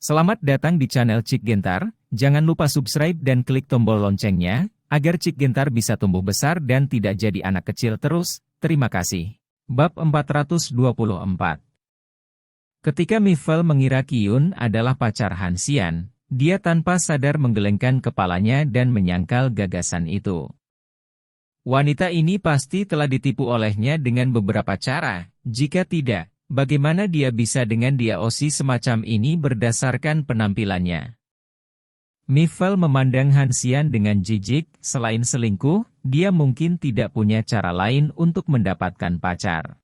Selamat datang di channel Cik Gentar, jangan lupa subscribe dan klik tombol loncengnya, agar Cik Gentar bisa tumbuh besar dan tidak jadi anak kecil terus, terima kasih. Bab 424. Ketika Mifel mengira Qiyun adalah pacar Han Xian, dia tanpa sadar menggelengkan kepalanya dan menyangkal gagasan itu. Wanita ini pasti telah ditipu olehnya dengan beberapa cara, jika tidak, bagaimana dia bisa dengan dia osi semacam ini berdasarkan penampilannya. Mifel memandang Han Xian dengan jijik, selain selingkuh, dia mungkin tidak punya cara lain untuk mendapatkan pacar.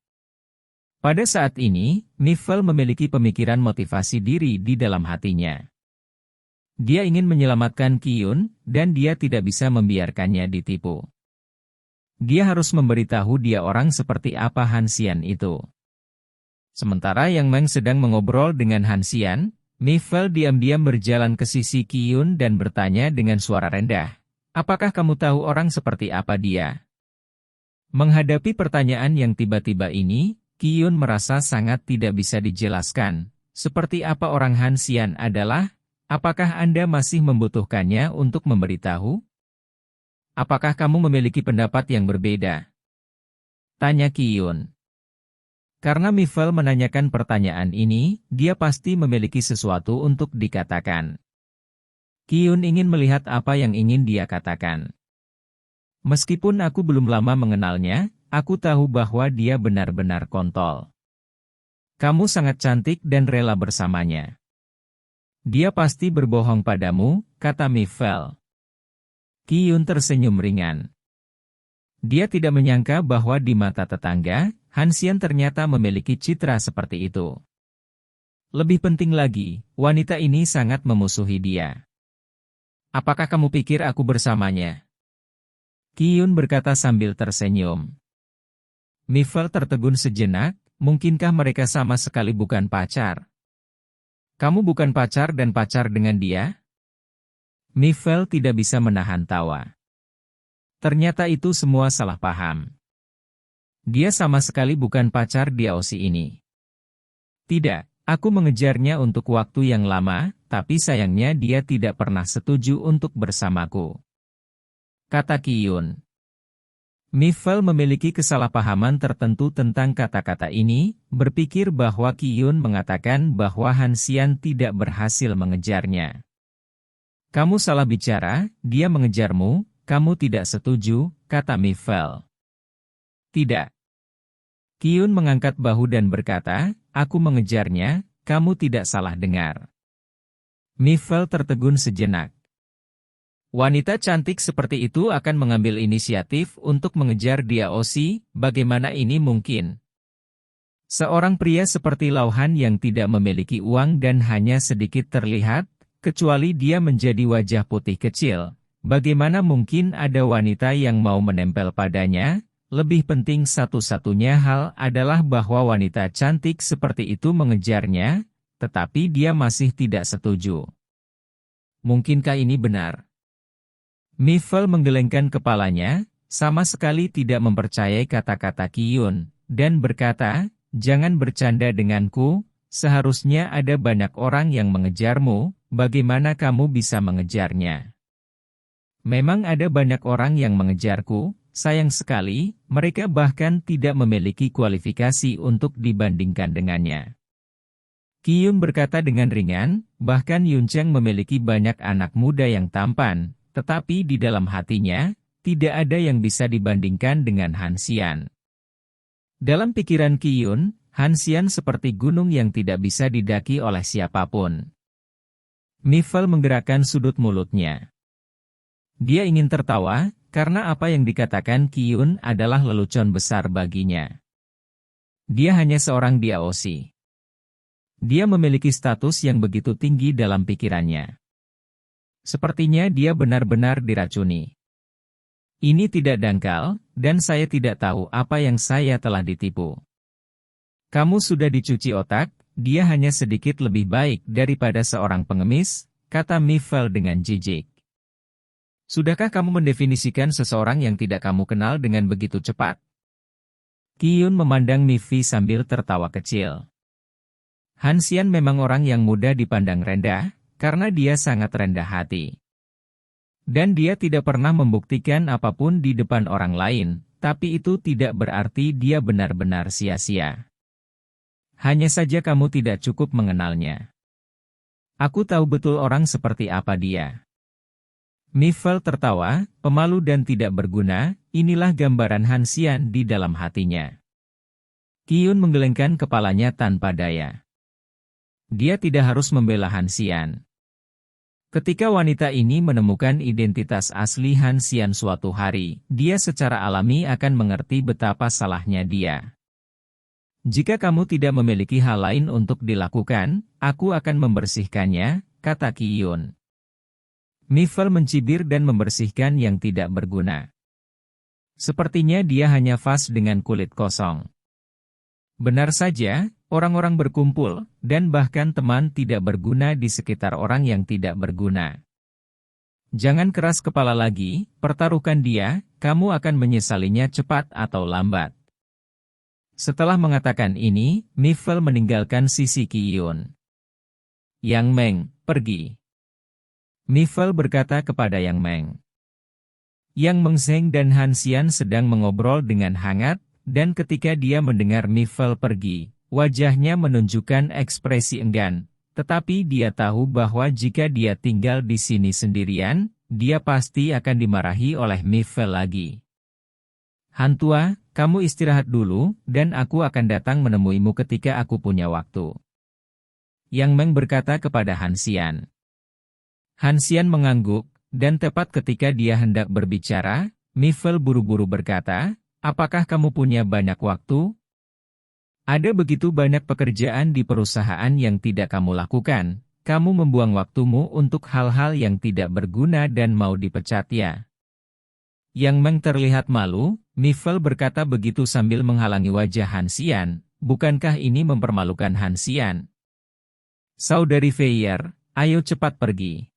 Pada saat ini, Mifel memiliki pemikiran motivasi diri di dalam hatinya. Dia ingin menyelamatkan Qiyun, dan dia tidak bisa membiarkannya ditipu. Dia harus memberitahu dia orang seperti apa Han Xian itu. Sementara Yang Meng sedang mengobrol dengan Han Xian, Mifel diam-diam berjalan ke sisi Qiyun dan bertanya dengan suara rendah, "Apakah kamu tahu orang seperti apa dia?" Menghadapi pertanyaan yang tiba-tiba ini, Qiyun merasa sangat tidak bisa dijelaskan. Seperti apa orang Han Xian adalah? Apakah Anda masih membutuhkannya untuk memberitahu? Apakah kamu memiliki pendapat yang berbeda? Tanya Qiyun. Karena Mifel menanyakan pertanyaan ini, dia pasti memiliki sesuatu untuk dikatakan. Qiyun ingin melihat apa yang ingin dia katakan. Meskipun aku belum lama mengenalnya, aku tahu bahwa dia benar-benar kontol. Kamu sangat cantik dan rela bersamanya. Dia pasti berbohong padamu, kata Mifel. Qiyun tersenyum ringan. Dia tidak menyangka bahwa di mata tetangga, Han Xian ternyata memiliki citra seperti itu. Lebih penting lagi, wanita ini sangat memusuhi dia. Apakah kamu pikir aku bersamanya? Qiyun berkata sambil tersenyum. Mifel tertegun sejenak, mungkinkah mereka sama sekali bukan pacar? Kamu bukan pacar dan pacar dengan dia? Mifel tidak bisa menahan tawa. Ternyata itu semua salah paham. Dia sama sekali bukan pacar dia osi ini. Tidak, aku mengejarnya untuk waktu yang lama, tapi sayangnya dia tidak pernah setuju untuk bersamaku. Kata Qiyun. Mifel memiliki kesalahpahaman tertentu tentang kata-kata ini, berpikir bahwa Qiyun mengatakan bahwa Han Xian tidak berhasil mengejarnya. Kamu salah bicara, dia mengejarmu, kamu tidak setuju, kata Mifel. Tidak. Qiyun mengangkat bahu dan berkata, aku mengejarnya, kamu tidak salah dengar. Mifel tertegun sejenak. Wanita cantik seperti itu akan mengambil inisiatif untuk mengejar dia osi, bagaimana ini mungkin? Seorang pria seperti Lauhan yang tidak memiliki uang dan hanya sedikit terlihat, kecuali dia menjadi wajah putih kecil, bagaimana mungkin ada wanita yang mau menempel padanya? Lebih penting satu-satunya hal adalah bahwa wanita cantik seperti itu mengejarnya, tetapi dia masih tidak setuju. Mungkinkah ini benar? Mifel menggelengkan kepalanya, sama sekali tidak mempercayai kata-kata Qiyun, dan berkata, jangan bercanda denganku, seharusnya ada banyak orang yang mengejarmu, bagaimana kamu bisa mengejarnya? Memang ada banyak orang yang mengejarku, sayang sekali, mereka bahkan tidak memiliki kualifikasi untuk dibandingkan dengannya. Qiyun berkata dengan ringan, bahkan Yuncheng memiliki banyak anak muda yang tampan, tetapi di dalam hatinya, tidak ada yang bisa dibandingkan dengan Han Xian. Dalam pikiran Qiyun, Han Xian seperti gunung yang tidak bisa didaki oleh siapapun. Mifel menggerakkan sudut mulutnya. Dia ingin tertawa, karena apa yang dikatakan Qiyun adalah lelucon besar baginya. Dia hanya seorang diaosi. Dia memiliki status yang begitu tinggi dalam pikirannya. Sepertinya dia benar-benar diracuni. Ini tidak dangkal, dan saya tidak tahu apa yang saya telah ditipu. Kamu sudah dicuci otak, dia hanya sedikit lebih baik daripada seorang pengemis, kata Mifel dengan jijik. Sudahkah kamu mendefinisikan seseorang yang tidak kamu kenal dengan begitu cepat? Qiyun memandang Mifi sambil tertawa kecil. Han Xian memang orang yang mudah dipandang rendah, karena dia sangat rendah hati. Dan dia tidak pernah membuktikan apapun di depan orang lain, tapi itu tidak berarti dia benar-benar sia-sia. Hanya saja kamu tidak cukup mengenalnya. Aku tahu betul orang seperti apa dia. Mi Fei tertawa, pemalu dan tidak berguna, inilah gambaran Han Xian di dalam hatinya. Qiyun menggelengkan kepalanya tanpa daya. Dia tidak harus membela Han Xian. Ketika wanita ini menemukan identitas asli Han Xian suatu hari, dia secara alami akan mengerti betapa salahnya dia. Jika kamu tidak memiliki hal lain untuk dilakukan, aku akan membersihkannya, kata Qiyun. Mi Fei mencibir dan membersihkan yang tidak berguna. Sepertinya dia hanya vas dengan kulit kosong. Benar saja, orang-orang berkumpul, dan bahkan teman tidak berguna di sekitar orang yang tidak berguna. Jangan keras kepala lagi, pertaruhkan dia, kamu akan menyesalinya cepat atau lambat. Setelah mengatakan ini, Mi Fei meninggalkan sisi Qiyun. Yang Meng, pergi. Mi Fei berkata kepada Yang Meng. Yang Meng Zheng dan Han Xian sedang mengobrol dengan hangat, dan ketika dia mendengar Mi Fei pergi, wajahnya menunjukkan ekspresi enggan, tetapi dia tahu bahwa jika dia tinggal di sini sendirian, dia pasti akan dimarahi oleh Mi Fei lagi. Han tua, kamu istirahat dulu, dan aku akan datang menemuimu ketika aku punya waktu. Yang Meng berkata kepada Han Xian. Han Xian mengangguk, dan tepat ketika dia hendak berbicara, Mi Fei buru-buru berkata, apakah kamu punya banyak waktu? Ada begitu banyak pekerjaan di perusahaan yang tidak kamu lakukan, kamu membuang waktumu untuk hal-hal yang tidak berguna dan mau dipecat ya. Yang Meng terlihat malu, Mi Fei berkata begitu sambil menghalangi wajah Han Xian, bukankah ini mempermalukan Han Xian? Saudari Feier, ayo cepat pergi.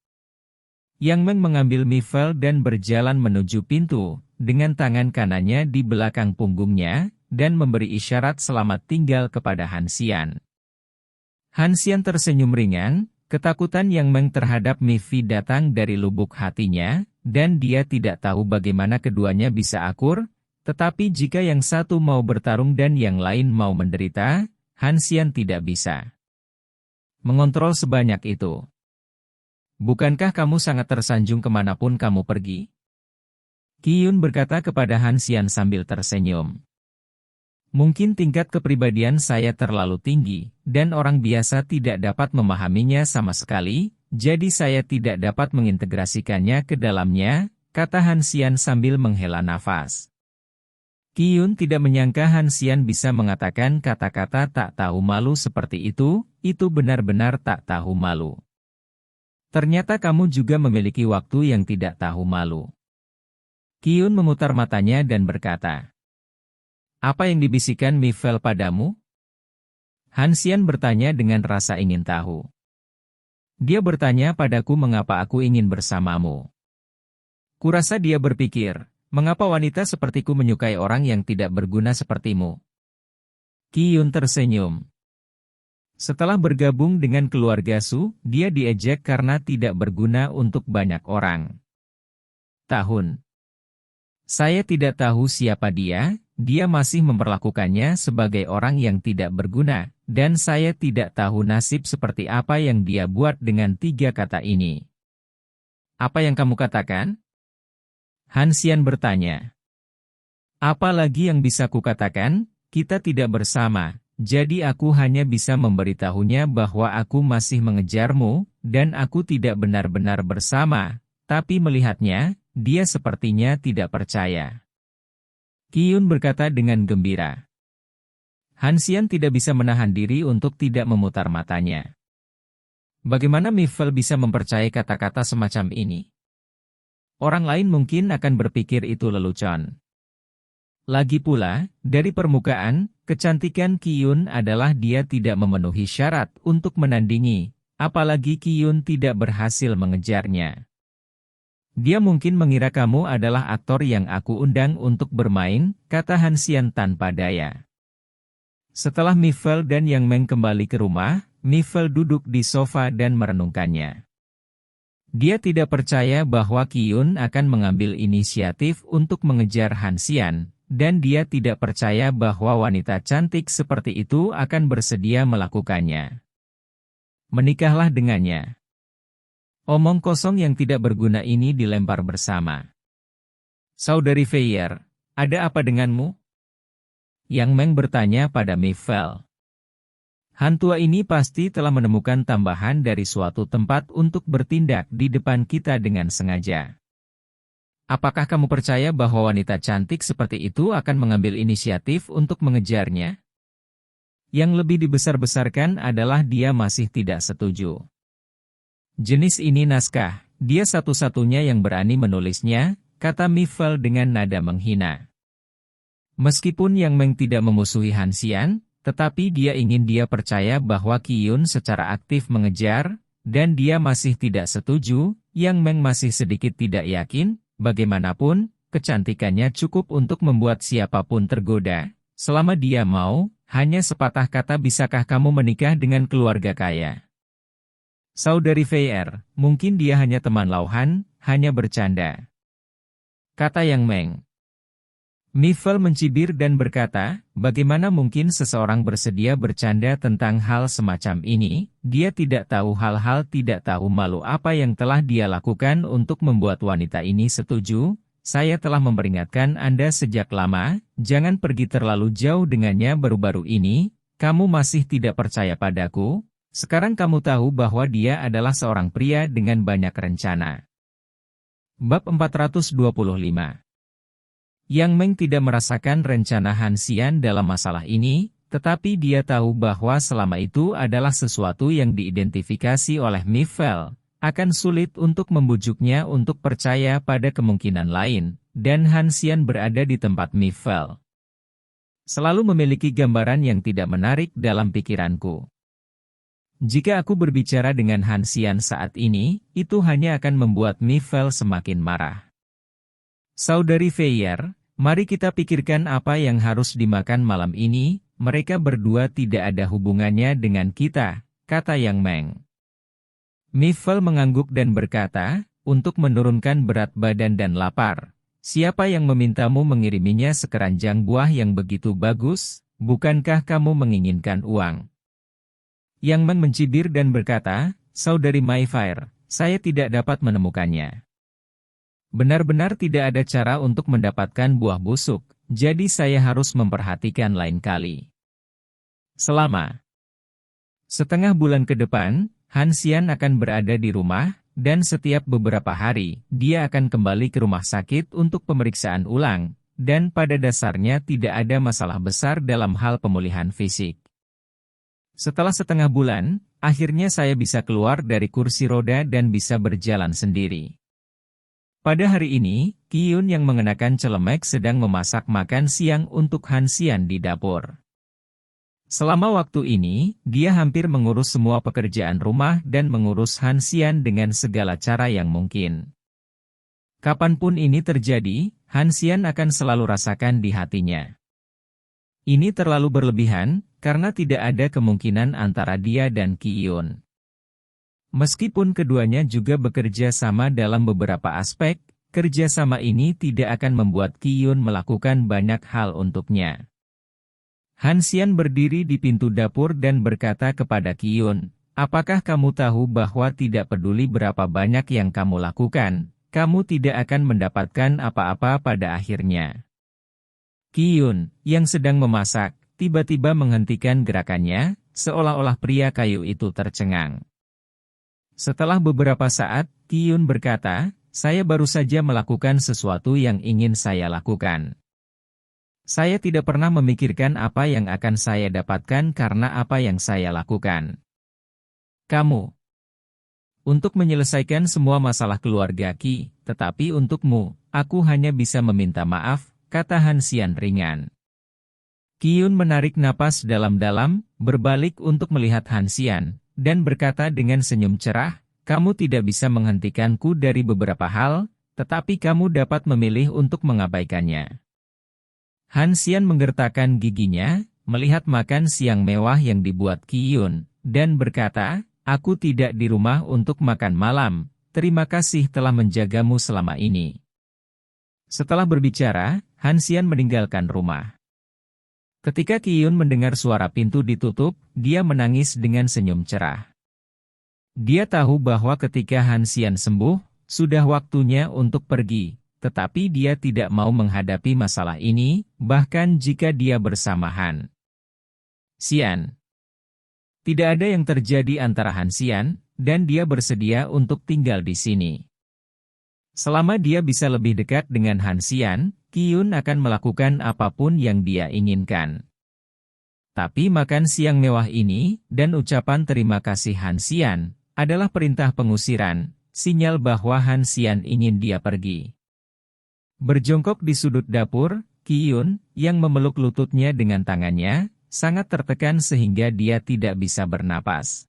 Yang Meng mengambil Mi Fei dan berjalan menuju pintu, dengan tangan kanannya di belakang punggungnya, dan memberi isyarat selamat tinggal kepada Han Xian. Han Xian tersenyum ringan, ketakutan Yang Meng terhadap Mi Fei datang dari lubuk hatinya, dan dia tidak tahu bagaimana keduanya bisa akur, tetapi jika yang satu mau bertarung dan yang lain mau menderita, Han Xian tidak bisa mengontrol sebanyak itu. Bukankah kamu sangat tersanjung kemanapun kamu pergi? Qiyun berkata kepada Han Xian sambil tersenyum. Mungkin tingkat kepribadian saya terlalu tinggi, dan orang biasa tidak dapat memahaminya sama sekali, jadi saya tidak dapat mengintegrasikannya ke dalamnya, kata Han Xian sambil menghela nafas. Qiyun tidak menyangka Han Xian bisa mengatakan kata-kata tak tahu malu seperti itu benar-benar tak tahu malu. Ternyata kamu juga memiliki waktu yang tidak tahu malu. Qiyun memutar matanya dan berkata, apa yang dibisikkan Mi Fei padamu? Han Xian bertanya dengan rasa ingin tahu. Dia bertanya padaku mengapa aku ingin bersamamu. Kurasa dia berpikir, mengapa wanita sepertiku menyukai orang yang tidak berguna sepertimu? Qiyun tersenyum. Setelah bergabung dengan keluarga Su, dia diejek karena tidak berguna untuk banyak orang. Tahun. Saya tidak tahu siapa dia masih memperlakukannya sebagai orang yang tidak berguna, dan saya tidak tahu nasib seperti apa yang dia buat dengan 3 kata ini. Apa yang kamu katakan? Han Xian bertanya. Apa lagi yang bisa kukatakan? Kita tidak bersama. Jadi aku hanya bisa memberitahunya bahwa aku masih mengejarmu, dan aku tidak benar-benar bersama, tapi melihatnya, dia sepertinya tidak percaya. Qiyun berkata dengan gembira. Han Xian tidak bisa menahan diri untuk tidak memutar matanya. Bagaimana Mi Fei bisa mempercayai kata-kata semacam ini? Orang lain mungkin akan berpikir itu lelucon. Lagi pula, dari permukaan, kecantikan Qiyun adalah dia tidak memenuhi syarat untuk menandingi, apalagi Qiyun tidak berhasil mengejarnya. Dia mungkin mengira kamu adalah aktor yang aku undang untuk bermain, kata Han Xian tanpa daya. Setelah Mi Fei dan Yang Meng kembali ke rumah, Mifel duduk di sofa dan merenungkannya. Dia tidak percaya bahwa Qiyun akan mengambil inisiatif untuk mengejar Han Xian, dan dia tidak percaya bahwa wanita cantik seperti itu akan bersedia melakukannya. Menikahlah dengannya. Omong kosong yang tidak berguna ini dilempar bersama. Saudari Feier, ada apa denganmu? Yang Meng bertanya pada Mifel. Hantua ini pasti telah menemukan tambahan dari suatu tempat untuk bertindak di depan kita dengan sengaja. Apakah kamu percaya bahwa wanita cantik seperti itu akan mengambil inisiatif untuk mengejarnya? Yang lebih dibesar-besarkan adalah dia masih tidak setuju. Jenis ini naskah, dia satu-satunya yang berani menulisnya, kata Mifel dengan nada menghina. Meskipun Yang Meng tidak memusuhi Han Xian, tetapi dia ingin dia percaya bahwa Qiyun secara aktif mengejar, dan dia masih tidak setuju. Yang Meng masih sedikit tidak yakin, bagaimanapun, kecantikannya cukup untuk membuat siapapun tergoda. Selama dia mau, hanya sepatah kata bisakah kamu menikah dengan keluarga kaya? Saudari Feier, mungkin dia hanya teman lauhan, hanya bercanda, kata Yang Meng. Mifel mencibir dan berkata, bagaimana mungkin seseorang bersedia bercanda tentang hal semacam ini? Dia tidak tahu hal-hal tidak tahu malu apa yang telah dia lakukan untuk membuat wanita ini setuju. Saya telah memperingatkan Anda sejak lama, jangan pergi terlalu jauh dengannya baru-baru ini. Kamu masih tidak percaya padaku? Sekarang kamu tahu bahwa dia adalah seorang pria dengan banyak rencana. Bab 425. Yang Meng tidak merasakan rencana Han Xian dalam masalah ini, tetapi dia tahu bahwa selama itu adalah sesuatu yang diidentifikasi oleh Mifel, akan sulit untuk membujuknya untuk percaya pada kemungkinan lain, dan Han Xian berada di tempat Mifel. Selalu memiliki gambaran yang tidak menarik dalam pikiranku. Jika aku berbicara dengan Han Xian saat ini, itu hanya akan membuat Mifel semakin marah. Saudari Feier, mari kita pikirkan apa yang harus dimakan malam ini. Mereka berdua tidak ada hubungannya dengan kita, kata Yang Meng. Mifel mengangguk dan berkata, untuk menurunkan berat badan dan lapar. Siapa yang memintamu mengiriminya sekeranjang buah yang begitu bagus? Bukankah kamu menginginkan uang? Yang Meng mencibir dan berkata, Saudari Mayfair, saya tidak dapat menemukannya. Benar-benar tidak ada cara untuk mendapatkan buah busuk, jadi saya harus memperhatikan lain kali. Selama setengah bulan ke depan, Han Xian akan berada di rumah, dan setiap beberapa hari, dia akan kembali ke rumah sakit untuk pemeriksaan ulang, dan pada dasarnya tidak ada masalah besar dalam hal pemulihan fisik. Setelah setengah bulan, akhirnya saya bisa keluar dari kursi roda dan bisa berjalan sendiri. Pada hari ini, Qiyun yang mengenakan celemek sedang memasak makan siang untuk Han Xian di dapur. Selama waktu ini, dia hampir mengurus semua pekerjaan rumah dan mengurus Han Xian dengan segala cara yang mungkin. Kapanpun ini terjadi, Han Xian akan selalu rasakan di hatinya. Ini terlalu berlebihan, karena tidak ada kemungkinan antara dia dan Qiyun. Meskipun keduanya juga bekerja sama dalam beberapa aspek, kerjasama ini tidak akan membuat Qiyun melakukan banyak hal untuknya. Han Xian berdiri di pintu dapur dan berkata kepada Qiyun, apakah kamu tahu bahwa tidak peduli berapa banyak yang kamu lakukan, kamu tidak akan mendapatkan apa-apa pada akhirnya. Qiyun, yang sedang memasak, tiba-tiba menghentikan gerakannya, seolah-olah pria kayu itu tercengang. Setelah beberapa saat, Qiyun berkata, saya baru saja melakukan sesuatu yang ingin saya lakukan. Saya tidak pernah memikirkan apa yang akan saya dapatkan karena apa yang saya lakukan. Kamu. Untuk menyelesaikan semua masalah keluarga Qi, tetapi untukmu, aku hanya bisa meminta maaf, kata Han Xian ringan. Qiyun menarik napas dalam-dalam, berbalik untuk melihat Han Xian, dan berkata dengan senyum cerah, kamu tidak bisa menghentikanku dari beberapa hal, tetapi kamu dapat memilih untuk mengabaikannya. Han Xian menggertakkan giginya, melihat makan siang mewah yang dibuat Qiyun, dan berkata, "Aku tidak di rumah untuk makan malam, terima kasih telah menjagamu selama ini." Setelah berbicara, Han Xian meninggalkan rumah. Ketika Qiyun mendengar suara pintu ditutup, dia menangis dengan senyum cerah. Dia tahu bahwa ketika Han Xian sembuh, sudah waktunya untuk pergi, tetapi dia tidak mau menghadapi masalah ini, bahkan jika dia bersama Han Xian. Tidak ada yang terjadi antara Han Xian, dan dia bersedia untuk tinggal di sini. Selama dia bisa lebih dekat dengan Han Xian, Qiyun akan melakukan apapun yang dia inginkan. Tapi makan siang mewah ini, dan ucapan terima kasih Han Xian, adalah perintah pengusiran, sinyal bahwa Han Xian ingin dia pergi. Berjongkok di sudut dapur, Qiyun, yang memeluk lututnya dengan tangannya, sangat tertekan sehingga dia tidak bisa bernapas.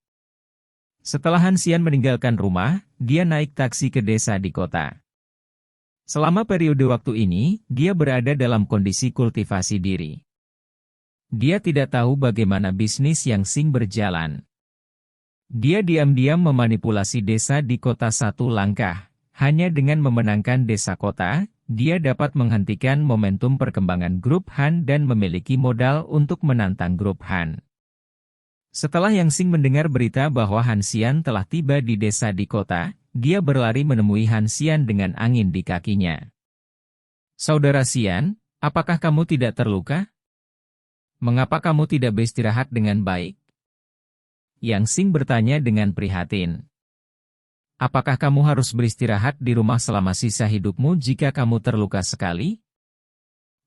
Setelah Han Xian meninggalkan rumah, dia naik taksi ke desa di kota. Selama periode waktu ini, dia berada dalam kondisi kultivasi diri. Dia tidak tahu bagaimana bisnis Yang Xing berjalan. Dia diam-diam memanipulasi desa di kota satu langkah. Hanya dengan memenangkan desa kota, dia dapat menghentikan momentum perkembangan grup Han dan memiliki modal untuk menantang grup Han. Setelah Yang Xing mendengar berita bahwa Han Xian telah tiba di desa di kota, dia berlari menemui Han Xian dengan angin di kakinya. "Saudara Xian, apakah kamu tidak terluka? Mengapa kamu tidak beristirahat dengan baik?" Yang Xing bertanya dengan prihatin. "Apakah kamu harus beristirahat di rumah selama sisa hidupmu jika kamu terluka sekali?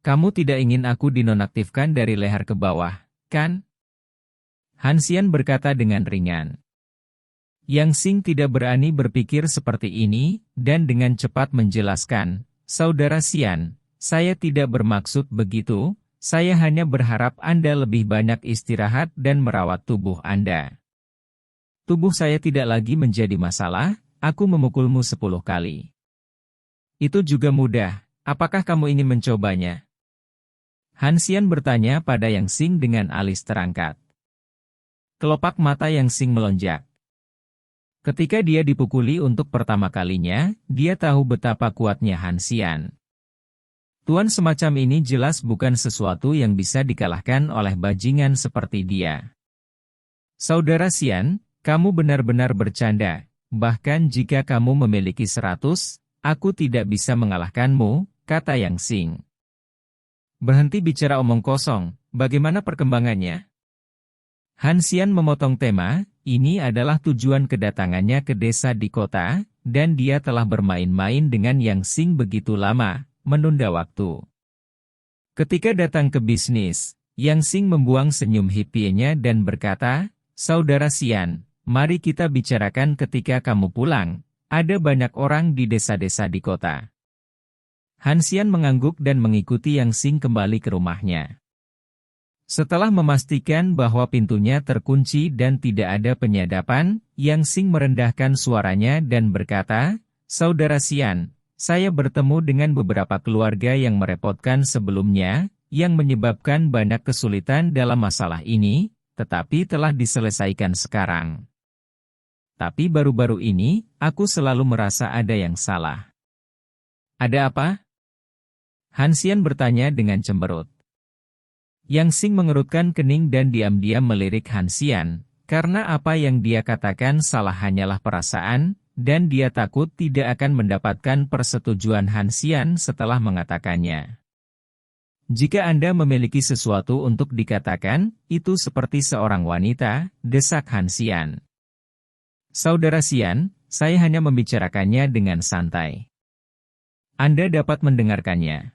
Kamu tidak ingin aku dinonaktifkan dari leher ke bawah, kan?" Han Xian berkata dengan ringan. Yang Xing tidak berani berpikir seperti ini, dan dengan cepat menjelaskan, "Saudara Xian, saya tidak bermaksud begitu, saya hanya berharap Anda lebih banyak istirahat dan merawat tubuh Anda. Tubuh saya tidak lagi menjadi masalah, aku memukulmu 10 kali. Itu juga mudah, apakah kamu ingin mencobanya?" Han Xian bertanya pada Yang Xing dengan alis terangkat. Kelopak mata Yang Xing melonjak. Ketika dia dipukuli untuk pertama kalinya, dia tahu betapa kuatnya Han Xian. Tuan semacam ini jelas bukan sesuatu yang bisa dikalahkan oleh bajingan seperti dia. "Saudara Xian, kamu benar-benar bercanda, bahkan jika kamu memiliki 100, aku tidak bisa mengalahkanmu," kata Yang Xing. "Berhenti bicara omong kosong, bagaimana perkembangannya?" Han Xian memotong tema, ini adalah tujuan kedatangannya ke desa di kota, dan dia telah bermain-main dengan Yang Xing begitu lama, menunda waktu. Ketika datang ke bisnis, Yang Xing membuang senyum hippie-nya dan berkata, "Saudara Xian, mari kita bicarakan ketika kamu pulang, ada banyak orang di desa-desa di kota." Han Xian mengangguk dan mengikuti Yang Xing kembali ke rumahnya. Setelah memastikan bahwa pintunya terkunci dan tidak ada penyadapan, Yang Xing merendahkan suaranya dan berkata, "Saudara Xian, saya bertemu dengan beberapa keluarga yang merepotkan sebelumnya, yang menyebabkan banyak kesulitan dalam masalah ini, tetapi telah diselesaikan sekarang. Tapi baru-baru ini, aku selalu merasa ada yang salah." "Ada apa?" Han Xian bertanya dengan cemberut. Yang Xing mengerutkan kening dan diam-diam melirik Han Xian, karena apa yang dia katakan salah hanyalah perasaan, dan dia takut tidak akan mendapatkan persetujuan Han Xian setelah mengatakannya. "Jika Anda memiliki sesuatu untuk dikatakan, itu seperti seorang wanita," desak Han Xian. "Saudara Xian, saya hanya membicarakannya dengan santai. Anda dapat mendengarkannya.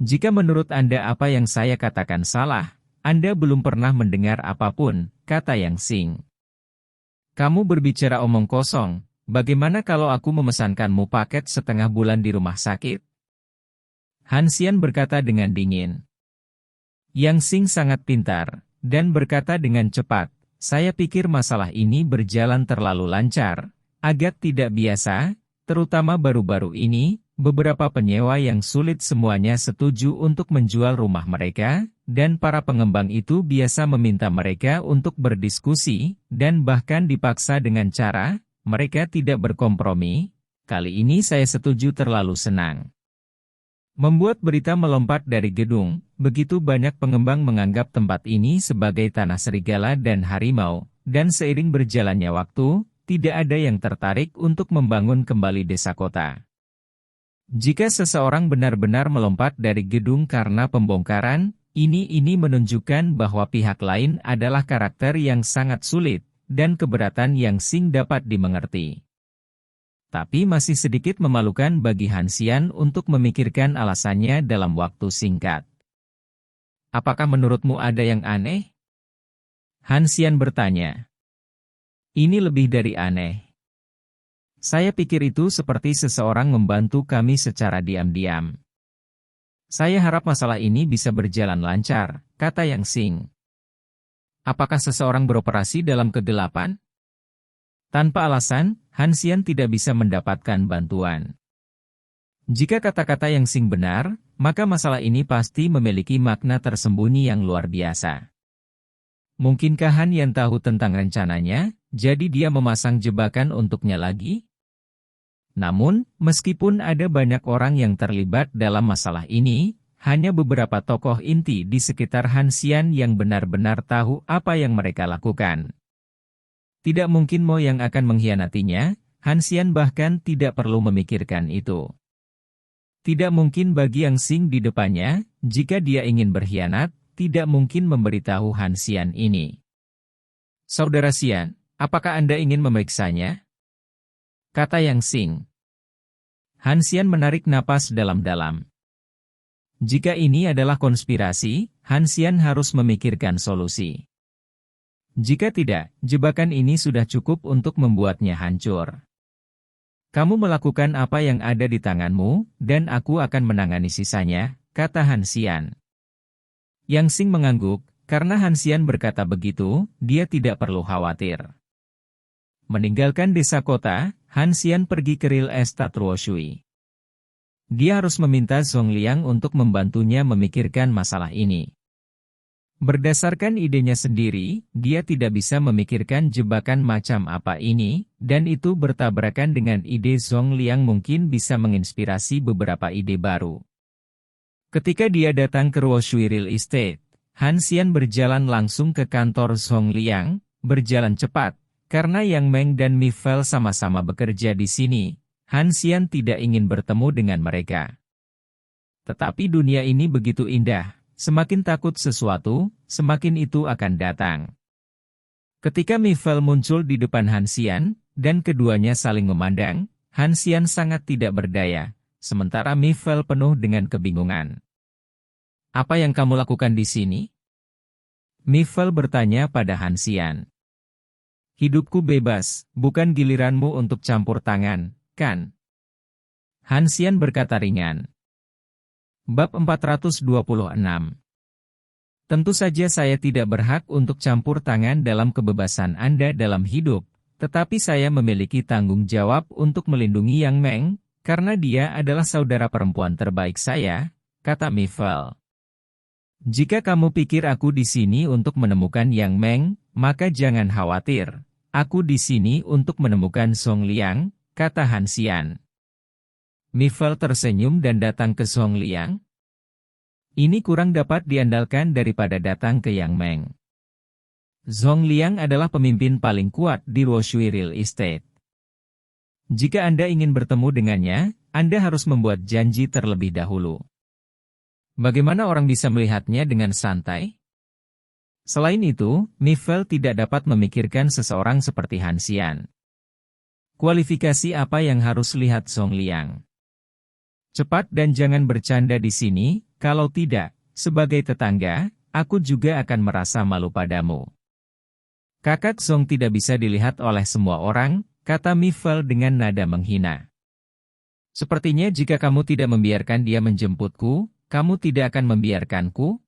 Jika menurut Anda apa yang saya katakan salah, Anda belum pernah mendengar apapun," kata Yang Xing. "Kamu berbicara omong kosong, bagaimana kalau aku memesankanmu paket setengah bulan di rumah sakit?" Han Xian berkata dengan dingin. Yang Xing sangat pintar, dan berkata dengan cepat, "Saya pikir masalah ini berjalan terlalu lancar, agak tidak biasa, terutama baru-baru ini. Beberapa penyewa yang sulit semuanya setuju untuk menjual rumah mereka, dan para pengembang itu biasa meminta mereka untuk berdiskusi, dan bahkan dipaksa dengan cara, mereka tidak berkompromi. Kali ini saya setuju terlalu senang. Membuat berita melompat dari gedung, begitu banyak pengembang menganggap tempat ini sebagai tanah serigala dan harimau, dan seiring berjalannya waktu, tidak ada yang tertarik untuk membangun kembali desa kota. Jika seseorang benar-benar melompat dari gedung karena pembongkaran, ini menunjukkan bahwa pihak lain adalah karakter yang sangat sulit, dan keberatan yang Xing dapat dimengerti. Tapi masih sedikit memalukan bagi Han Xian untuk memikirkan alasannya dalam waktu singkat. Apakah menurutmu ada yang aneh? Han Xian bertanya. Ini lebih dari aneh. Saya pikir itu seperti seseorang membantu kami secara diam-diam. Saya harap masalah ini bisa berjalan lancar, kata Yang Xing. Apakah seseorang beroperasi dalam kegelapan? Tanpa alasan, Han Xian tidak bisa mendapatkan bantuan. Jika kata-kata Yang Xing benar, maka masalah ini pasti memiliki makna tersembunyi yang luar biasa. Mungkinkah Han Yan tahu tentang rencananya, jadi dia memasang jebakan untuknya lagi? Namun, meskipun ada banyak orang yang terlibat dalam masalah ini, hanya beberapa tokoh inti di sekitar Han Xian yang benar-benar tahu apa yang mereka lakukan. Tidak mungkin Mo yang akan mengkhianatinya, Han Xian bahkan tidak perlu memikirkan itu. Tidak mungkin bagi Yang Xing di depannya, jika dia ingin berkhianat, tidak mungkin memberitahu Han Xian ini. Saudara Xian, apakah Anda ingin memeriksanya? Kata Yang Xing. Han Xian menarik napas dalam-dalam. Jika ini adalah konspirasi, Han Xian harus memikirkan solusi. Jika tidak, jebakan ini sudah cukup untuk membuatnya hancur. Kamu melakukan apa yang ada di tanganmu, dan aku akan menangani sisanya, kata Han Xian. Yang Xing mengangguk, karena Han Xian berkata begitu, dia tidak perlu khawatir. Meninggalkan desa kota, Han Xian pergi ke Real Estate Ruoshui. Dia harus meminta Zhong Liang untuk membantunya memikirkan masalah ini. Berdasarkan idenya sendiri, dia tidak bisa memikirkan jebakan macam apa ini, dan itu bertabrakan dengan ide Zhong Liang mungkin bisa menginspirasi beberapa ide baru. Ketika dia datang ke Ruoshui Real Estate, Han Xian berjalan langsung ke kantor Zhong Liang, berjalan cepat, karena Yang Meng dan Mi Fel sama-sama bekerja di sini. Han Xian tidak ingin bertemu dengan mereka. Tetapi dunia ini begitu indah. Semakin takut sesuatu, semakin itu akan datang. Ketika Mi Fel muncul di depan Han Xian, dan keduanya saling memandang, Han Xian sangat tidak berdaya, sementara Mi Fel penuh dengan kebingungan. Apa yang kamu lakukan di sini? Mi Fel bertanya pada Han Xian. Hidupku bebas, bukan giliranmu untuk campur tangan, kan? Han Xian berkata ringan. Bab 426. Tentu saja saya tidak berhak untuk campur tangan dalam kebebasan Anda dalam hidup, tetapi saya memiliki tanggung jawab untuk melindungi Yang Meng, karena dia adalah saudara perempuan terbaik saya, kata Mi Fel. Jika kamu pikir aku di sini untuk menemukan Yang Meng, maka jangan khawatir. Aku di sini untuk menemukan Zhong Liang, kata Han Xian. Mi Fel tersenyum dan datang ke Zhong Liang. Ini kurang dapat diandalkan daripada datang ke Yang Meng. Zhong Liang adalah pemimpin paling kuat di Ruoshui Real Estate. Jika Anda ingin bertemu dengannya, Anda harus membuat janji terlebih dahulu. Bagaimana orang bisa melihatnya dengan santai? Selain itu, Mi Fel tidak dapat memikirkan seseorang seperti Han Xian. Kualifikasi apa yang harus lihat Zhong Liang? Cepat dan jangan bercanda di sini, kalau tidak, sebagai tetangga, aku juga akan merasa malu padamu. Kakak Zhong tidak bisa dilihat oleh semua orang, kata Mi Fel dengan nada menghina. Sepertinya jika kamu tidak membiarkan dia menjemputku, kamu tidak akan membiarkanku?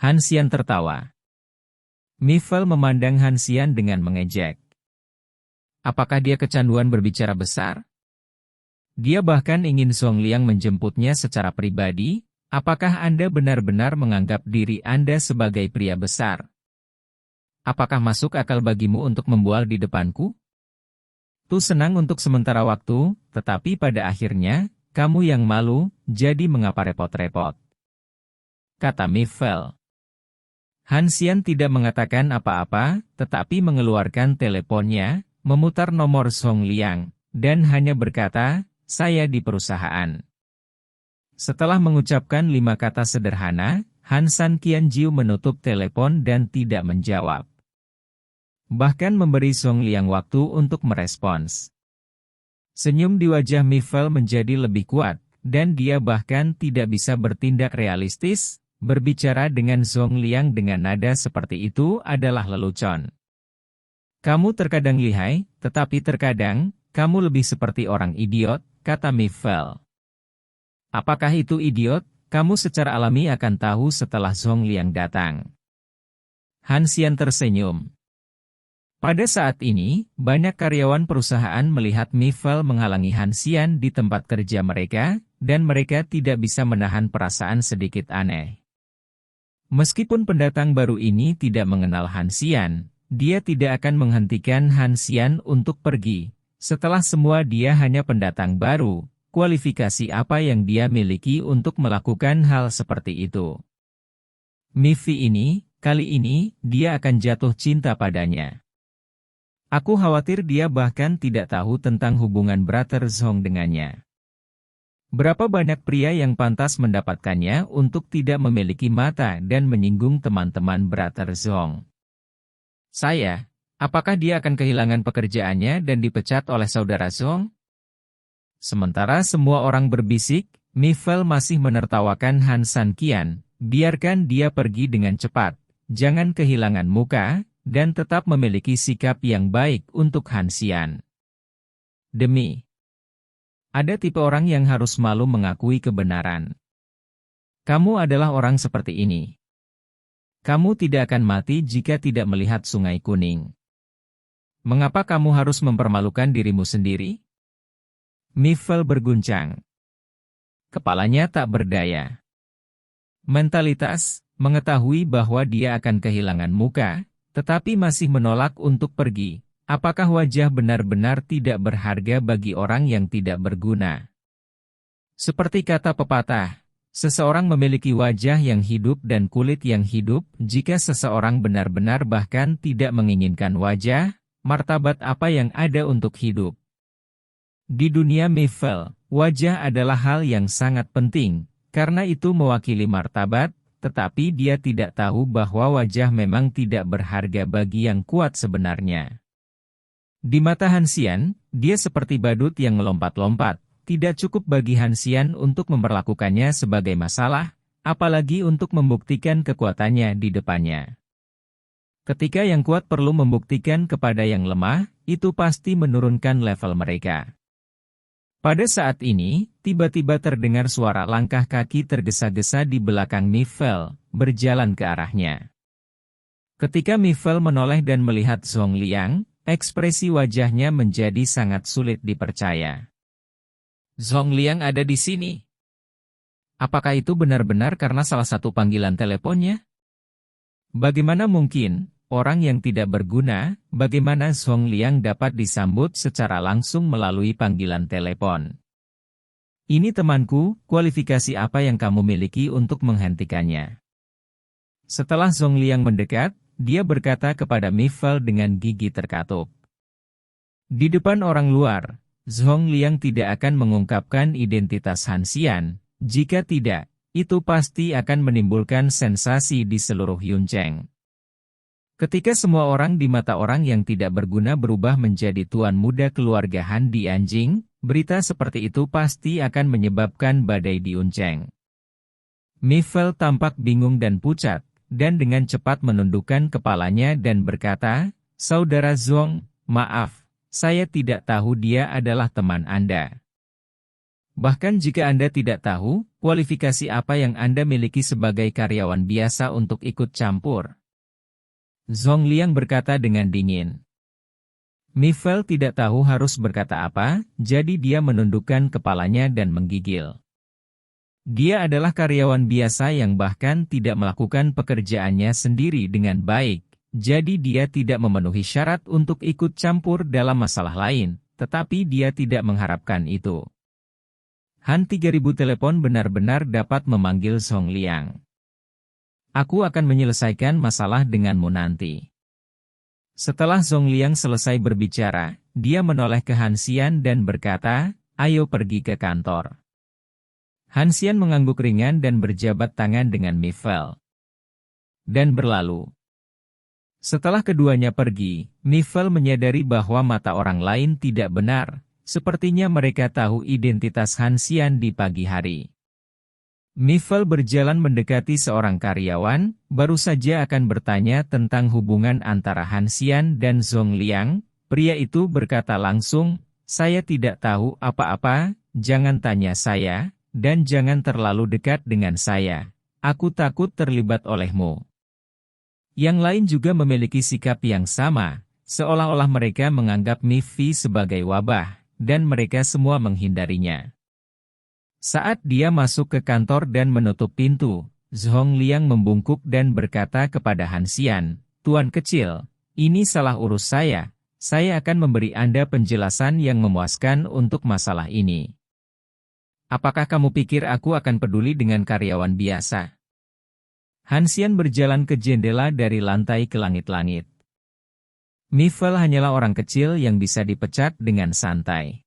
Han Xian tertawa. Mi Fel memandang Han Xian dengan mengejek. Apakah dia kecanduan berbicara besar? Dia bahkan ingin Zhong Liang menjemputnya secara pribadi, Apakah Anda benar-benar menganggap diri Anda sebagai pria besar? Apakah masuk akal bagimu untuk membual di depanku? Tu senang untuk sementara waktu, tetapi pada akhirnya, kamu yang malu, jadi mengapa repot-repot? Kata Mifel. Han Xian tidak mengatakan apa-apa, tetapi mengeluarkan teleponnya, memutar nomor Song Liang, dan hanya berkata, saya di perusahaan. Setelah mengucapkan 5 kata sederhana, Han San Qianjiu menutup telepon dan tidak menjawab. Bahkan memberi Song Liang waktu untuk merespons. Senyum di wajah Mifel menjadi lebih kuat, dan dia bahkan tidak bisa bertindak realistis. Berbicara dengan Song Liang dengan nada seperti itu adalah lelucon. Kamu terkadang lihai, tetapi terkadang, kamu lebih seperti orang idiot, kata Mifel. Apakah itu idiot? Kamu secara alami akan tahu setelah Song Liang datang. Han Xian tersenyum. Pada saat ini, banyak karyawan perusahaan melihat Mifel menghalangi Han Xian di tempat kerja mereka, dan mereka tidak bisa menahan perasaan sedikit aneh. Meskipun pendatang baru ini tidak mengenal Han Xian, dia tidak akan menghentikan Han Xian untuk pergi. Setelah semua dia hanya pendatang baru, kualifikasi apa yang dia miliki untuk melakukan hal seperti itu? Mifi ini, kali ini, dia akan jatuh cinta padanya. Aku khawatir dia bahkan tidak tahu tentang hubungan Brother Zhong dengannya. Berapa banyak pria yang pantas mendapatkannya untuk tidak memiliki mata dan menyinggung teman-teman Brother Zhong? Apakah dia akan kehilangan pekerjaannya dan dipecat oleh saudara Zhong? Sementara semua orang berbisik, Mifel masih menertawakan Han San Qian, biarkan dia pergi dengan cepat, jangan kehilangan muka, dan tetap memiliki sikap yang baik untuk Han Xian. Ada tipe orang yang harus malu mengakui kebenaran. Kamu adalah orang seperti ini. Kamu tidak akan mati jika tidak melihat Sungai Kuning. Mengapa kamu harus mempermalukan dirimu sendiri? Mifel berguncang. Kepalanya tak berdaya. Mentalitas, mengetahui bahwa dia akan kehilangan muka, tetapi masih menolak untuk pergi. Apakah wajah benar-benar tidak berharga bagi orang yang tidak berguna? Seperti kata pepatah, seseorang memiliki wajah yang hidup dan kulit yang hidup. Jika seseorang benar-benar bahkan tidak menginginkan wajah, martabat apa yang ada untuk hidup? Di dunia Mifel, wajah adalah hal yang sangat penting, karena itu mewakili martabat, tetapi dia tidak tahu bahwa wajah memang tidak berharga bagi yang kuat sebenarnya. Di mata Han Xian, dia seperti badut yang melompat-lompat. Tidak cukup bagi Han Xian untuk memperlakukannya sebagai masalah, apalagi untuk membuktikan kekuatannya di depannya. Ketika yang kuat perlu membuktikan kepada yang lemah, itu pasti menurunkan level mereka. Pada saat ini, tiba-tiba terdengar suara langkah kaki tergesa-gesa di belakang Mifel, berjalan ke arahnya. Ketika Mifel menoleh dan melihat Song Liang, ekspresi wajahnya menjadi sangat sulit dipercaya. Song Liang ada di sini. Apakah itu benar-benar karena salah satu panggilan teleponnya? Bagaimana mungkin, orang yang tidak berguna, bagaimana Song Liang dapat disambut secara langsung melalui panggilan telepon? Ini temanku, kualifikasi apa yang kamu miliki untuk menghentikannya? Setelah Song Liang mendekat, dia berkata kepada Mifel dengan gigi terkatup. Di depan orang luar, Song Liang tidak akan mengungkapkan identitas Han Xian. Jika tidak, itu pasti akan menimbulkan sensasi di seluruh Yuncheng. Ketika semua orang di mata orang yang tidak berguna berubah menjadi tuan muda keluarga Han di Anjing, berita seperti itu pasti akan menyebabkan badai di Yuncheng. Mifel tampak bingung dan pucat, dan dengan cepat menundukkan kepalanya dan berkata, Saudara Zhong, maaf, saya tidak tahu dia adalah teman Anda. Bahkan jika Anda tidak tahu, kualifikasi apa yang Anda miliki sebagai karyawan biasa untuk ikut campur? Song Liang berkata dengan dingin. Mifel tidak tahu harus berkata apa, jadi dia menundukkan kepalanya dan menggigil. Dia adalah karyawan biasa yang bahkan tidak melakukan pekerjaannya sendiri dengan baik, jadi dia tidak memenuhi syarat untuk ikut campur dalam masalah lain, tetapi dia tidak mengharapkan itu. Han 3000 telepon benar-benar dapat memanggil Zhong Liang. Aku akan menyelesaikan masalah denganmu nanti. Setelah Zhong Liang selesai berbicara, dia menoleh ke Han Xian dan berkata, ayo pergi ke kantor. Han Xian mengangguk ringan dan berjabat tangan dengan Mi Fel. Dan berlalu. Setelah keduanya pergi, Mi Fel menyadari bahwa mata orang lain tidak benar, sepertinya mereka tahu identitas Han Xian di pagi hari. Mi Fel berjalan mendekati seorang karyawan, baru saja akan bertanya tentang hubungan antara Han Xian dan Zhong Liang. Pria itu berkata langsung, saya tidak tahu apa-apa, jangan tanya saya. Dan jangan terlalu dekat dengan saya. Aku takut terlibat olehmu. Yang lain juga memiliki sikap yang sama, seolah-olah mereka menganggap Mi Fi sebagai wabah, dan mereka semua menghindarinya. Saat dia masuk ke kantor dan menutup pintu, Zhong Liang membungkuk dan berkata kepada Han Xian, Tuan kecil, ini salah urus saya akan memberi Anda penjelasan yang memuaskan untuk masalah ini. Apakah kamu pikir aku akan peduli dengan karyawan biasa? Han Xian berjalan ke jendela dari lantai ke langit-langit. Mi Fel hanyalah orang kecil yang bisa dipecat dengan santai.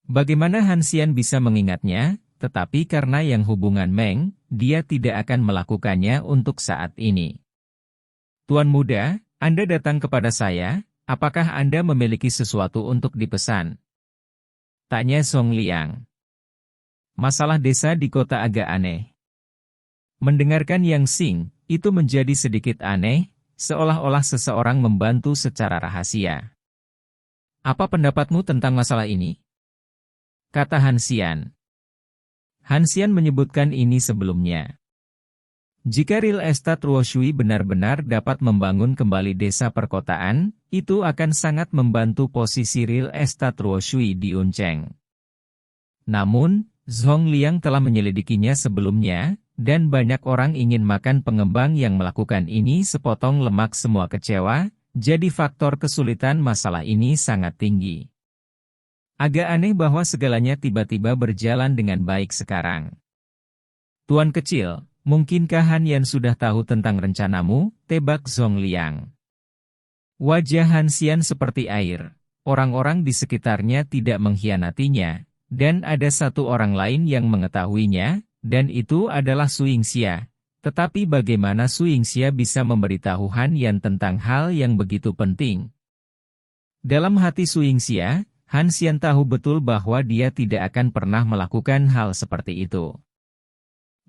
Bagaimana Han Xian bisa mengingatnya, tetapi karena yang hubungan Meng, dia tidak akan melakukannya untuk saat ini. Tuan muda, Anda datang kepada saya, apakah Anda memiliki sesuatu untuk dipesan? Tanya Zhong Liang. Masalah desa di kota agak aneh. Mendengarkan Yang Xing, itu menjadi sedikit aneh, seolah-olah seseorang membantu secara rahasia. Apa pendapatmu tentang masalah ini? Kata Han Xian. Han Xian menyebutkan ini sebelumnya. Jika real estate Ruoshui benar-benar dapat membangun kembali desa perkotaan, itu akan sangat membantu posisi real estate Ruoshui di Uncheng. Namun, Zhong Liang telah menyelidikinya sebelumnya, dan banyak orang ingin makan pengembang yang melakukan ini sepotong lemak semua kecewa, jadi faktor kesulitan masalah ini sangat tinggi. Agak aneh bahwa segalanya tiba-tiba berjalan dengan baik sekarang. Tuan kecil, mungkinkah Han Yan sudah tahu tentang rencanamu, tebak Zhong Liang. Wajah Han Xian seperti air, orang-orang di sekitarnya tidak mengkhianatinya. Dan ada satu orang lain yang mengetahuinya, dan itu adalah Su Yingxia. Tetapi bagaimana Su Yingxia bisa memberitahu Han Yan tentang hal yang begitu penting? Dalam hati Su Yingxia, Han Xian tahu betul bahwa dia tidak akan pernah melakukan hal seperti itu.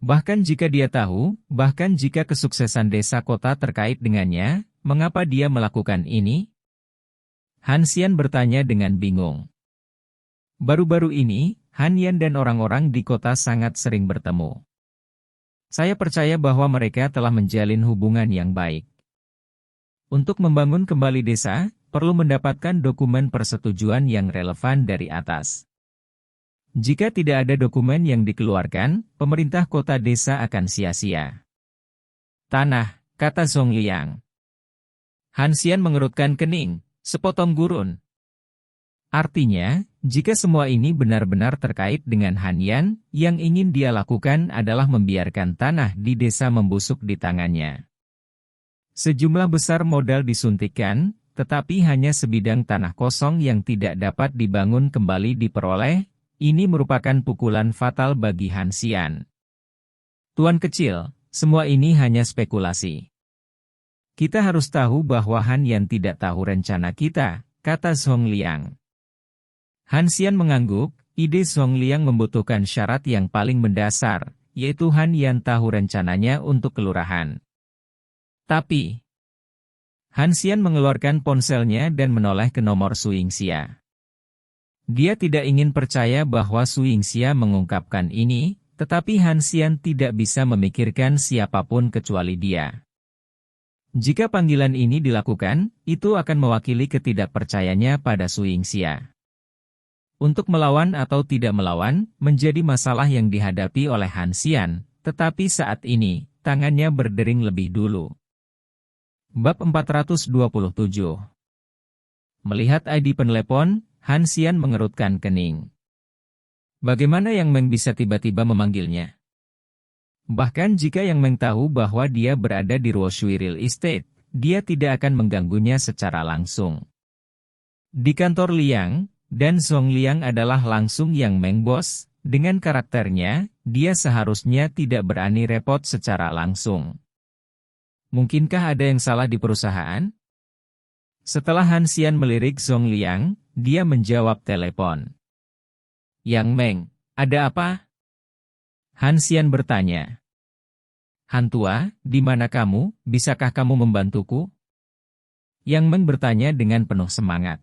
Bahkan jika dia tahu, bahkan jika kesuksesan desa kota terkait dengannya, mengapa dia melakukan ini? Han Xian bertanya dengan bingung. Baru-baru ini, Han Yan dan orang-orang di kota sangat sering bertemu. Saya percaya bahwa mereka telah menjalin hubungan yang baik. Untuk membangun kembali desa, perlu mendapatkan dokumen persetujuan yang relevan dari atas. Jika tidak ada dokumen yang dikeluarkan, pemerintah kota desa akan sia-sia. Tanah, kata Zhong Liang. Han Xian mengerutkan kening, sepotong gurun. Artinya, jika semua ini benar-benar terkait dengan Han Yan, yang ingin dia lakukan adalah membiarkan tanah di desa membusuk di tangannya. Sejumlah besar modal disuntikkan, tetapi hanya sebidang tanah kosong yang tidak dapat dibangun kembali diperoleh, ini merupakan pukulan fatal bagi Han Xian. Tuan kecil, semua ini hanya spekulasi. Kita harus tahu bahwa Han Yan tidak tahu rencana kita, kata Zhong Liang. Han Xian mengangguk, ide Zhong Liang membutuhkan syarat yang paling mendasar, yaitu Han Yan tahu rencananya untuk kelurahan. Tapi, Han Xian mengeluarkan ponselnya dan menoleh ke nomor Su Yingxia. Dia tidak ingin percaya bahwa Su Yingxia mengungkapkan ini, tetapi Han Xian tidak bisa memikirkan siapapun kecuali dia. Jika panggilan ini dilakukan, itu akan mewakili ketidakpercayanya pada Su Yingxia. Untuk melawan atau tidak melawan, menjadi masalah yang dihadapi oleh Han Xian, tetapi saat ini, tangannya berdering lebih dulu. Bab 427. Melihat ID penelepon, Han Xian mengerutkan kening. Bagaimana Yang Meng bisa tiba-tiba memanggilnya? Bahkan jika Yang Meng tahu bahwa dia berada di Ruoshui Real Estate, dia tidak akan mengganggunya secara langsung. Di kantor Liang, dan Zhong Liang adalah langsung Yang Meng bos, dengan karakternya, dia seharusnya tidak berani repot secara langsung. Mungkinkah ada yang salah di perusahaan? Setelah Han Xian melirik Zhong Liang, dia menjawab telepon. Yang Meng, ada apa? Han Xian bertanya. Han tua, di mana kamu? Bisakah kamu membantuku? Yang Meng bertanya dengan penuh semangat.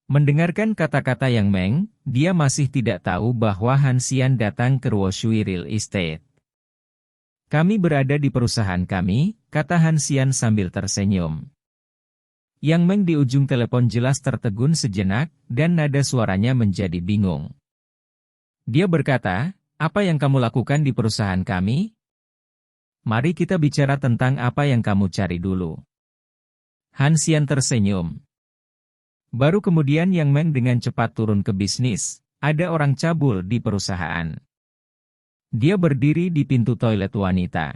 Mendengarkan kata-kata Yang Meng, dia masih tidak tahu bahwa Han Xian datang ke Ruoshui Real Estate. Kami berada di perusahaan kami, kata Han Xian sambil tersenyum. Yang Meng di ujung telepon jelas tertegun sejenak, dan nada suaranya menjadi bingung. Dia berkata, apa yang kamu lakukan di perusahaan kami? Mari kita bicara tentang apa yang kamu cari dulu. Han Xian tersenyum. Baru kemudian Yang Meng dengan cepat turun ke bisnis, ada orang cabul di perusahaan. Dia berdiri di pintu toilet wanita.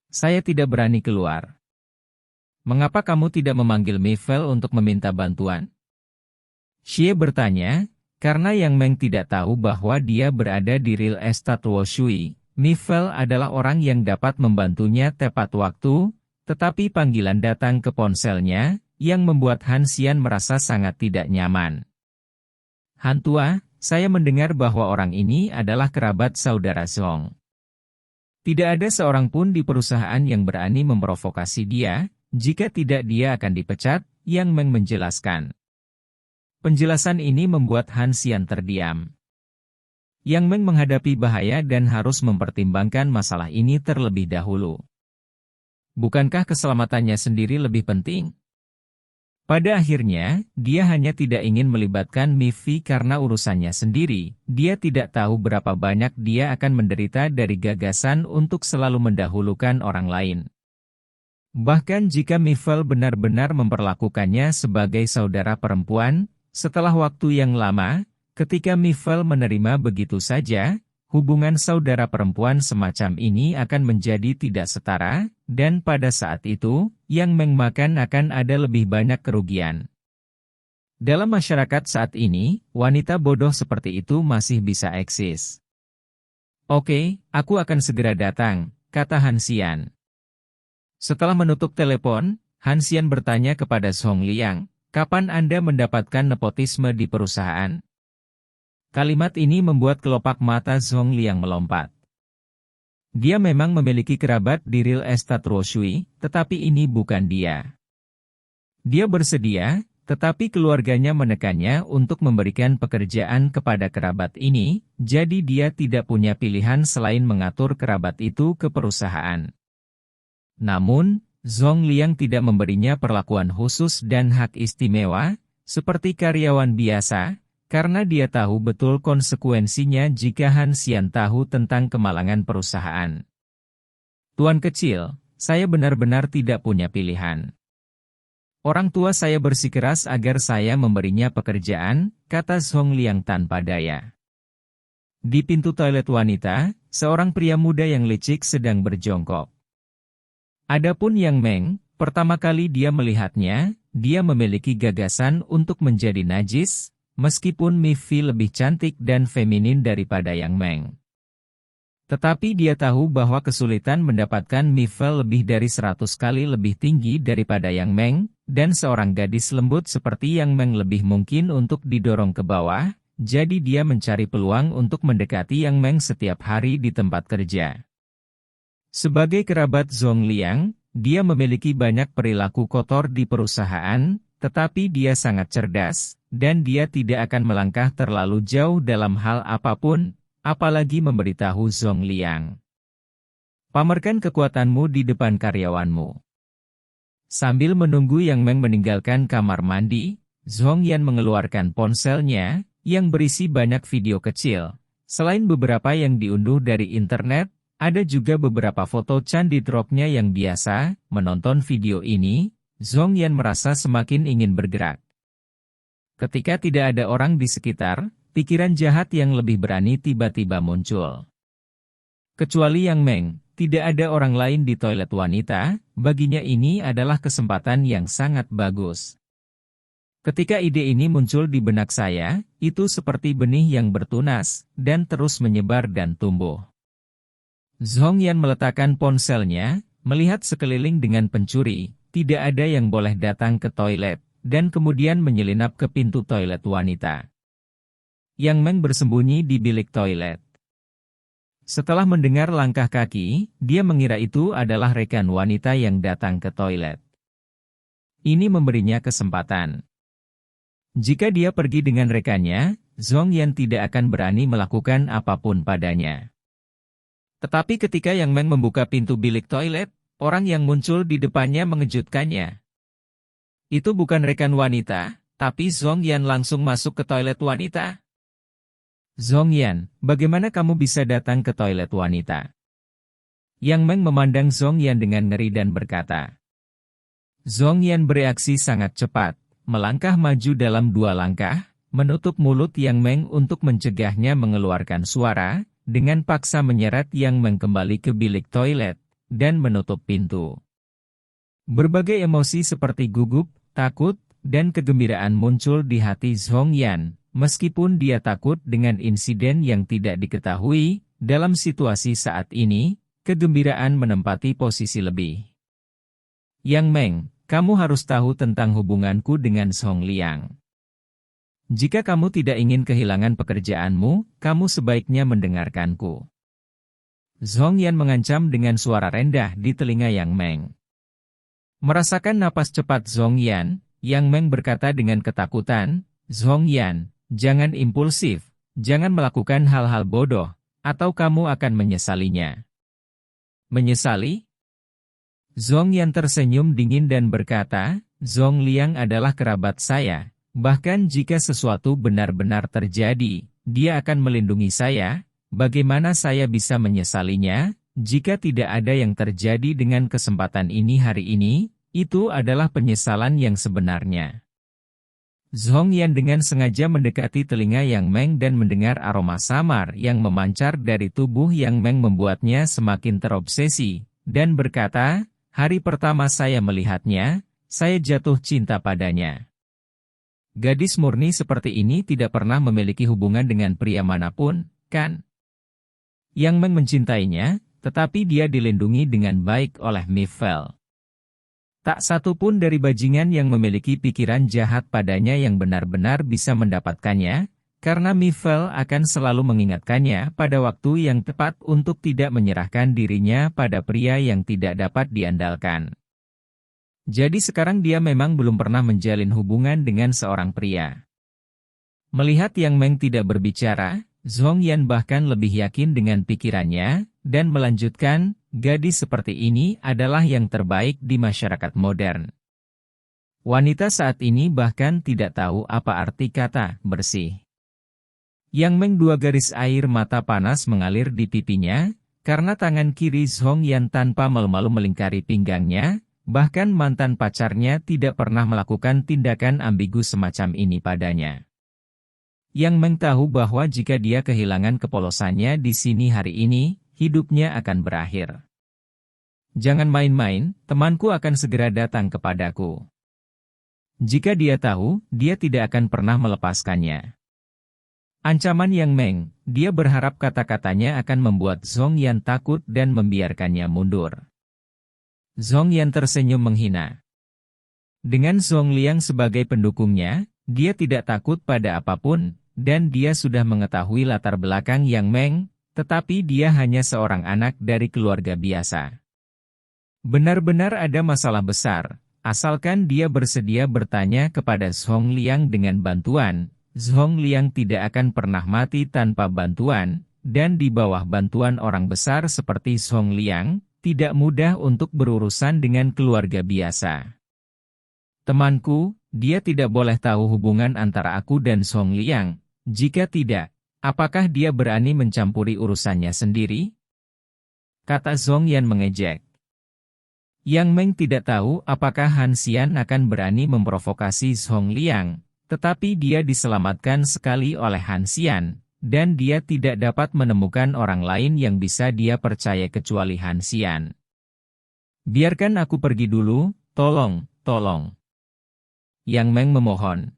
Saya tidak berani keluar. Mengapa kamu tidak memanggil Mifel untuk meminta bantuan? Xie bertanya, karena Yang Meng tidak tahu bahwa dia berada di Real Estate Ruoshui. Mifel adalah orang yang dapat membantunya tepat waktu, tetapi panggilan datang ke ponselnya, yang membuat Han Xian merasa sangat tidak nyaman. Han tua, saya mendengar bahwa orang ini adalah kerabat saudara Zhong. Tidak ada seorang pun di perusahaan yang berani memprovokasi dia, jika tidak dia akan dipecat, Yang Meng menjelaskan. Penjelasan ini membuat Han Xian terdiam. Yang Meng menghadapi bahaya dan harus mempertimbangkan masalah ini terlebih dahulu. Bukankah keselamatannya sendiri lebih penting? Pada akhirnya, dia hanya tidak ingin melibatkan Mifi karena urusannya sendiri. Dia tidak tahu berapa banyak dia akan menderita dari gagasan untuk selalu mendahulukan orang lain. Bahkan jika Mifel benar-benar memperlakukannya sebagai saudara perempuan, setelah waktu yang lama, ketika Mifel menerima begitu saja, hubungan saudara perempuan semacam ini akan menjadi tidak setara, dan pada saat itu, Yang Meng makan akan ada lebih banyak kerugian. Dalam masyarakat saat ini, wanita bodoh seperti itu masih bisa eksis. Oke, aku akan segera datang, kata Han Xian. Setelah menutup telepon, Han Xian bertanya kepada Zhong Liang, kapan Anda mendapatkan nepotisme di perusahaan? Kalimat ini membuat kelopak mata Zhong Liang melompat. Dia memang memiliki kerabat di Real Estate Ruoshui, tetapi ini bukan dia. Dia bersedia, tetapi keluarganya menekannya untuk memberikan pekerjaan kepada kerabat ini, jadi dia tidak punya pilihan selain mengatur kerabat itu ke perusahaan. Namun, Zhong Liang tidak memberinya perlakuan khusus dan hak istimewa, seperti karyawan biasa, karena dia tahu betul konsekuensinya jika Han Xian tahu tentang kemalangan perusahaan. Tuan kecil, saya benar-benar tidak punya pilihan. Orang tua saya bersikeras agar saya memberinya pekerjaan, kata Zhong Liang tanpa daya. Di pintu toilet wanita, seorang pria muda yang licik sedang berjongkok. Adapun Yang Meng, pertama kali dia melihatnya, dia memiliki gagasan untuk menjadi najis, meskipun Mifi lebih cantik dan feminin daripada Yang Meng. Tetapi dia tahu bahwa kesulitan mendapatkan Mifel lebih dari 100 kali lebih tinggi daripada Yang Meng, dan seorang gadis lembut seperti Yang Meng lebih mungkin untuk didorong ke bawah, jadi dia mencari peluang untuk mendekati Yang Meng setiap hari di tempat kerja. Sebagai kerabat Zhong Liang, dia memiliki banyak perilaku kotor di perusahaan, tetapi dia sangat cerdas, dan dia tidak akan melangkah terlalu jauh dalam hal apapun, apalagi memberitahu Zhong Liang. Pamerkan kekuatanmu di depan karyawanmu. Sambil menunggu Yang Meng meninggalkan kamar mandi, Zhongyan mengeluarkan ponselnya, yang berisi banyak video kecil. Selain beberapa yang diunduh dari internet, ada juga beberapa foto candi dropnya yang biasa. Menonton video ini, Zhongyan merasa semakin ingin bergerak. Ketika tidak ada orang di sekitar, pikiran jahat yang lebih berani tiba-tiba muncul. Kecuali Yang Meng, tidak ada orang lain di toilet wanita, baginya ini adalah kesempatan yang sangat bagus. Ketika ide ini muncul di benak saya, itu seperti benih yang bertunas, dan terus menyebar dan tumbuh. Zhongyan meletakkan ponselnya, melihat sekeliling dengan pencuri, tidak ada yang boleh datang ke toilet, dan kemudian menyelinap ke pintu toilet wanita. Yang Meng bersembunyi di bilik toilet. Setelah mendengar langkah kaki, dia mengira itu adalah rekan wanita yang datang ke toilet. Ini memberinya kesempatan. Jika dia pergi dengan rekannya, Zhongyan tidak akan berani melakukan apapun padanya. Tetapi ketika Yang Meng membuka pintu bilik toilet, orang yang muncul di depannya mengejutkannya. Itu bukan rekan wanita, tapi Zhongyan langsung masuk ke toilet wanita. Zhongyan, bagaimana kamu bisa datang ke toilet wanita? Yang Meng memandang Zhongyan dengan ngeri dan berkata. Zhongyan bereaksi sangat cepat. Melangkah maju dalam 2 langkah, menutup mulut Yang Meng untuk mencegahnya mengeluarkan suara, dengan paksa menyeret Yang Meng kembali ke bilik toilet, dan menutup pintu. Berbagai emosi seperti gugup, takut, dan kegembiraan muncul di hati Zhongyan, meskipun dia takut dengan insiden yang tidak diketahui, dalam situasi saat ini, kegembiraan menempati posisi lebih. Yang Meng, kamu harus tahu tentang hubunganku dengan Song Liang. Jika kamu tidak ingin kehilangan pekerjaanmu, kamu sebaiknya mendengarkanku. Zhongyan mengancam dengan suara rendah di telinga Yang Meng. Merasakan napas cepat Zhongyan, Yang Meng berkata dengan ketakutan, Zhongyan, jangan impulsif, jangan melakukan hal-hal bodoh, atau kamu akan menyesalinya. Menyesali? Zhongyan tersenyum dingin dan berkata, Zhong Liang adalah kerabat saya, bahkan jika sesuatu benar-benar terjadi, dia akan melindungi saya, bagaimana saya bisa menyesalinya, jika tidak ada yang terjadi dengan kesempatan ini hari ini, itu adalah penyesalan yang sebenarnya. Zhongyan dengan sengaja mendekati telinga Yang Meng dan mendengar aroma samar yang memancar dari tubuh Yang Meng membuatnya semakin terobsesi, dan berkata, hari pertama saya melihatnya, saya jatuh cinta padanya. Gadis murni seperti ini tidak pernah memiliki hubungan dengan pria manapun, kan? Yang Meng mencintainya, tetapi dia dilindungi dengan baik oleh Mi Fel. Tak satu pun dari bajingan yang memiliki pikiran jahat padanya yang benar-benar bisa mendapatkannya, karena Mi Fel akan selalu mengingatkannya pada waktu yang tepat untuk tidak menyerahkan dirinya pada pria yang tidak dapat diandalkan. Jadi sekarang dia memang belum pernah menjalin hubungan dengan seorang pria. Melihat Yang Meng tidak berbicara, Zhongyan bahkan lebih yakin dengan pikirannya, dan melanjutkan, gadis seperti ini adalah yang terbaik di masyarakat modern. Wanita saat ini bahkan tidak tahu apa arti kata bersih. Yang Meng 2 garis air mata panas mengalir di pipinya, karena tangan kiri Zhongyan tanpa malu-malu melingkari pinggangnya, bahkan mantan pacarnya tidak pernah melakukan tindakan ambigu semacam ini padanya. Yang Meng tahu bahwa jika dia kehilangan kepolosannya di sini hari ini, hidupnya akan berakhir. Jangan main-main, temanku akan segera datang kepadaku. Jika dia tahu, dia tidak akan pernah melepaskannya. Ancaman Yang Meng, dia berharap kata-katanya akan membuat Zhongyan takut dan membiarkannya mundur. Zhongyan tersenyum menghina. Dengan Zhong Liang sebagai pendukungnya, dia tidak takut pada apapun, dan dia sudah mengetahui latar belakang Yang Meng, tetapi dia hanya seorang anak dari keluarga biasa. Benar-benar ada masalah besar, asalkan dia bersedia bertanya kepada Zhong Liang dengan bantuan. Zhong Liang tidak akan pernah mati tanpa bantuan, dan di bawah bantuan orang besar seperti Zhong Liang, tidak mudah untuk berurusan dengan keluarga biasa. Temanku, dia tidak boleh tahu hubungan antara aku dan Song Liang. Jika tidak, apakah dia berani mencampuri urusannya sendiri? Kata Zhong Yan mengejek. Yang Meng tidak tahu apakah Han Xian akan berani memprovokasi Song Liang, tetapi dia diselamatkan sekali oleh Han Xian, dan dia tidak dapat menemukan orang lain yang bisa dia percaya kecuali Han Xian. Biarkan aku pergi dulu, tolong, tolong. Yang Meng memohon.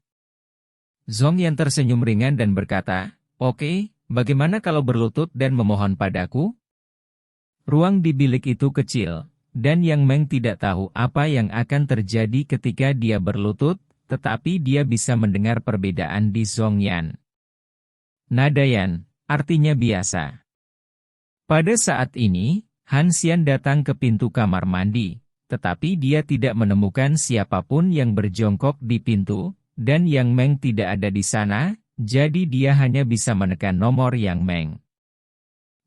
Zhong Yan tersenyum ringan dan berkata, "Oke, bagaimana kalau berlutut dan memohon padaku?" Ruang di bilik itu kecil, dan Yang Meng tidak tahu apa yang akan terjadi ketika dia berlutut, tetapi dia bisa mendengar perbedaan di Zhong Yan. Nadayan, artinya biasa. Pada saat ini, Han Xian datang ke pintu kamar mandi, tetapi dia tidak menemukan siapapun yang berjongkok di pintu, dan Yang Meng tidak ada di sana, jadi dia hanya bisa menekan nomor Yang Meng.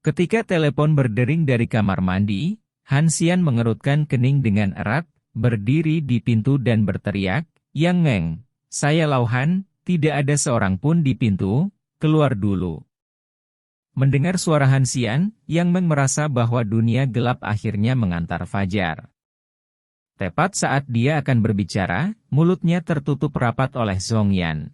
Ketika telepon berdering dari kamar mandi, Han Xian mengerutkan kening dengan erat, berdiri di pintu dan berteriak, "Yang Meng, saya Lau Han, tidak ada seorang pun di pintu, keluar dulu." Mendengar suara Han Xian, Yang Meng merasa bahwa dunia gelap akhirnya mengantar fajar. Tepat saat dia akan berbicara, mulutnya tertutup rapat oleh Zhong Yan.